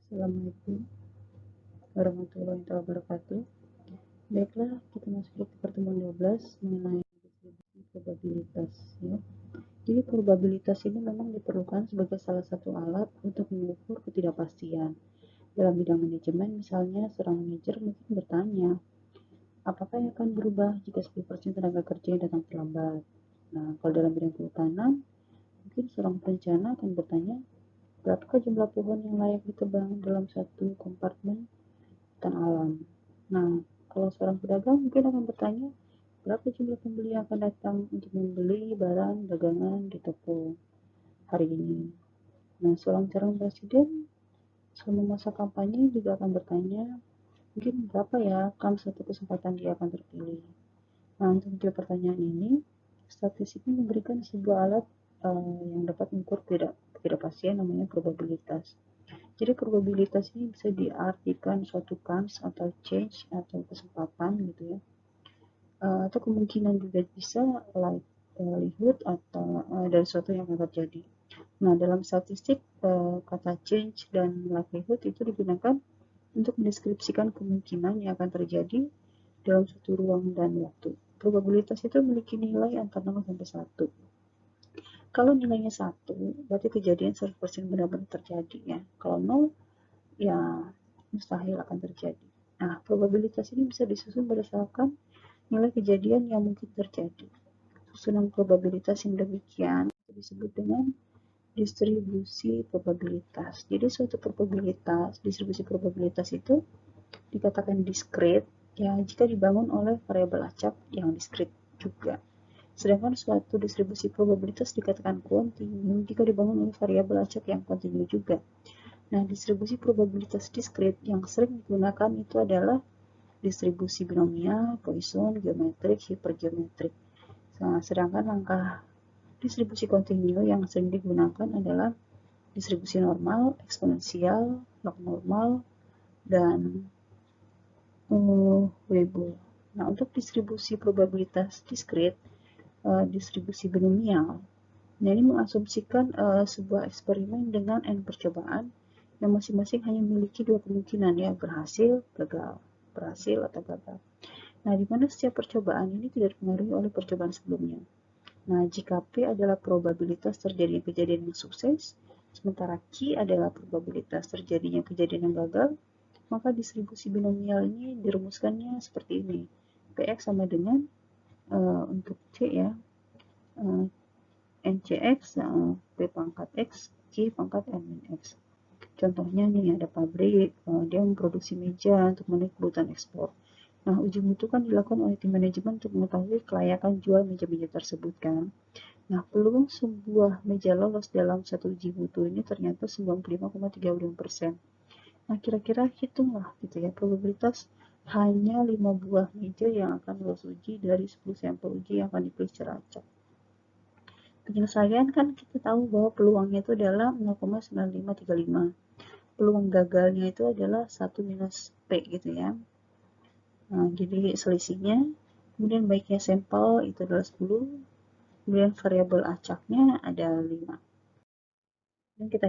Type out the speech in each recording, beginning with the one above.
Assalamualaikum warahmatullahi wabarakatuh. Baiklah, kita masuk ke pertemuan 12 mengenai distribusi probabilitas ya. Jadi probabilitas ini memang diperlukan sebagai salah satu alat untuk mengukur ketidakpastian. Dalam bidang manajemen misalnya, seorang manajer mungkin bertanya, apakah yang akan berubah jika 10% tenaga kerja yang datang terlambat? Nah, kalau dalam bidang kehutanan, mungkin seorang perencana akan bertanya, berapakah jumlah pohon yang layak ditebang dalam satu kompartemen hutan alam? Nah, kalau seorang pedagang mungkin akan bertanya, berapa jumlah pembeli yang akan datang untuk membeli barang dagangan di toko hari ini? Nah, seorang calon presiden selama masa kampanye juga akan bertanya, mungkin berapa ya satu kesempatan dia akan terpilih? Nah, untuk menjawab pertanyaan ini, statistik ini memberikan sebuah alat yang dapat mengukur ketidakpastian namanya probabilitas. Jadi probabilitas ini bisa diartikan suatu kans atau change atau kesempatan gitu ya. Atau kemungkinan juga bisa likelihood atau dari sesuatu yang akan terjadi. Nah, dalam statistik kata change dan likelihood itu digunakan untuk mendeskripsikan kemungkinan yang akan terjadi dalam suatu ruang dan waktu. Probabilitas itu memiliki nilai antara 0 sampai 1. Kalau nilainya 1, berarti kejadian 100% benar-benar terjadi ya. Kalau 0, ya mustahil akan terjadi. Nah, probabilitas ini bisa disusun berdasarkan nilai kejadian yang mungkin terjadi. Susunan probabilitas yang demikian disebut dengan distribusi probabilitas. Jadi suatu probabilitas, distribusi probabilitas itu dikatakan diskrit ya jika dibangun oleh variabel acak yang diskrit juga. Sedangkan suatu distribusi probabilitas dikatakan kontinu jika dibangun oleh variabel acak yang kontinu juga. Nah, distribusi probabilitas diskrit yang sering digunakan itu adalah distribusi binomial, Poisson, geometrik, hipergeometrik. Nah, sedangkan langkah distribusi kontinu yang sering digunakan adalah distribusi normal, eksponensial, log normal, dan Weibull. Nah, untuk distribusi probabilitas diskrit, distribusi binomial, nah ini mengasumsikan sebuah eksperimen dengan n percobaan yang masing-masing hanya memiliki dua kemungkinan ya, berhasil, gagal, berhasil atau gagal. Nah, di mana setiap percobaan ini tidak dipengaruhi oleh percobaan sebelumnya. Nah, jika P adalah probabilitas terjadinya kejadian yang sukses, sementara Q adalah probabilitas terjadinya kejadian yang gagal, maka distribusi binomial ini dirumuskannya seperti ini. Px sama dengan untuk C ya, NCX, P pangkat X, Q pangkat N X. Contohnya nih ada pabrik, dia memproduksi meja untuk memenuhi kebutuhan ekspor. Nah, uji mutu kan dilakukan oleh tim manajemen untuk mengetahui kelayakan jual meja-meja tersebut kan. Nah, peluang sebuah meja lolos dalam satu uji mutu ini ternyata 95,35%. Nah, kira-kira hitunglah gitu ya, probabilitas hanya 5 buah meja yang akan lolos uji dari 10 sampel uji yang akan dipilih secara acak. Penyelesaian kan kita tahu bahwa peluangnya itu adalah 0,9535. Peluang gagalnya itu adalah 1 minus P gitu ya. Nah, jadi selisihnya, kemudian baiknya sampel itu adalah 10, kemudian variabel acaknya ada 5. Dan kita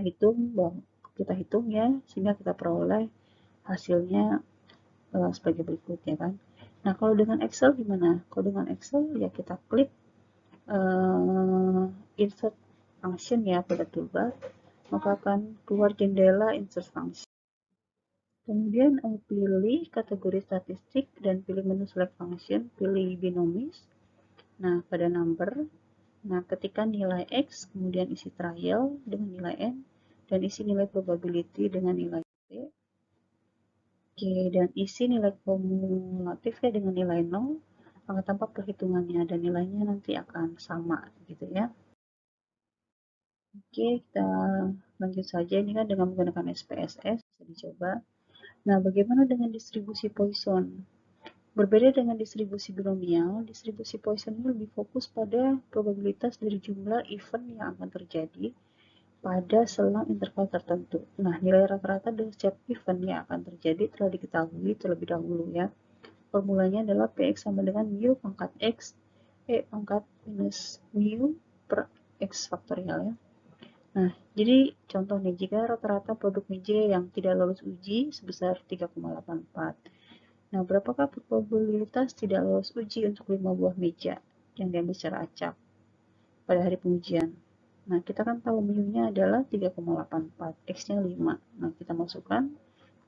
hitung ya, sehingga kita peroleh hasilnya sebagai berikut ya kan. Nah, kalau dengan Excel gimana? Kalau dengan Excel ya kita klik insert function ya pada toolbar, maka akan keluar jendela insert function. Kemudian pilih kategori statistik dan pilih menu select function, pilih binomis. Nah, pada number, nah ketikkan nilai X, kemudian isi trial dengan nilai N, dan isi nilai probability dengan nilai P. Oke, dan isi nilai kumulatif ya dengan nilai 0, maka tampak perhitungannya dan nilainya nanti akan sama gitu ya. Oke, kita lanjut saja. Ini kan dengan menggunakan SPSS, bisa dicoba. Nah, bagaimana dengan distribusi Poisson? Berbeda dengan distribusi binomial, distribusi Poisson ini lebih fokus pada probabilitas dari jumlah event yang akan terjadi pada selang interval tertentu. Nah, nilai rata-rata dari setiap event yang akan terjadi telah diketahui terlebih dahulu ya. Formulanya adalah Px sama dengan mu pangkat X, E pangkat minus mu per X faktorial ya. Nah, jadi contoh nih, jika rata-rata produk meja yang tidak lolos uji sebesar 3,84. Nah, berapakah probabilitas tidak lolos uji untuk 5 buah meja yang diambil secara acak pada hari pengujian? Nah, kita kan tahu mu-nya adalah 3,84, X-nya 5. Nah, kita masukkan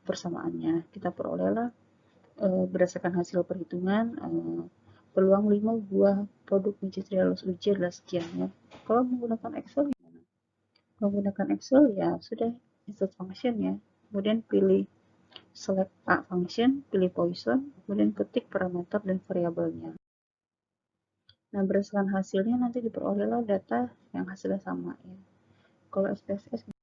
persamaannya. Kita perolehlah berdasarkan hasil perhitungan peluang 5 buah produk meja tidak lolos uji adalah sekian ya. Kalau menggunakan Excel gimana? Menggunakan Excel ya sudah insert function ya. Kemudian pilih select A function, pilih Poisson, kemudian ketik parameter dan variabelnya. Nah, berdasarkan hasilnya nanti diperolehlah data yang hasilnya sama ya. Kalau SPSS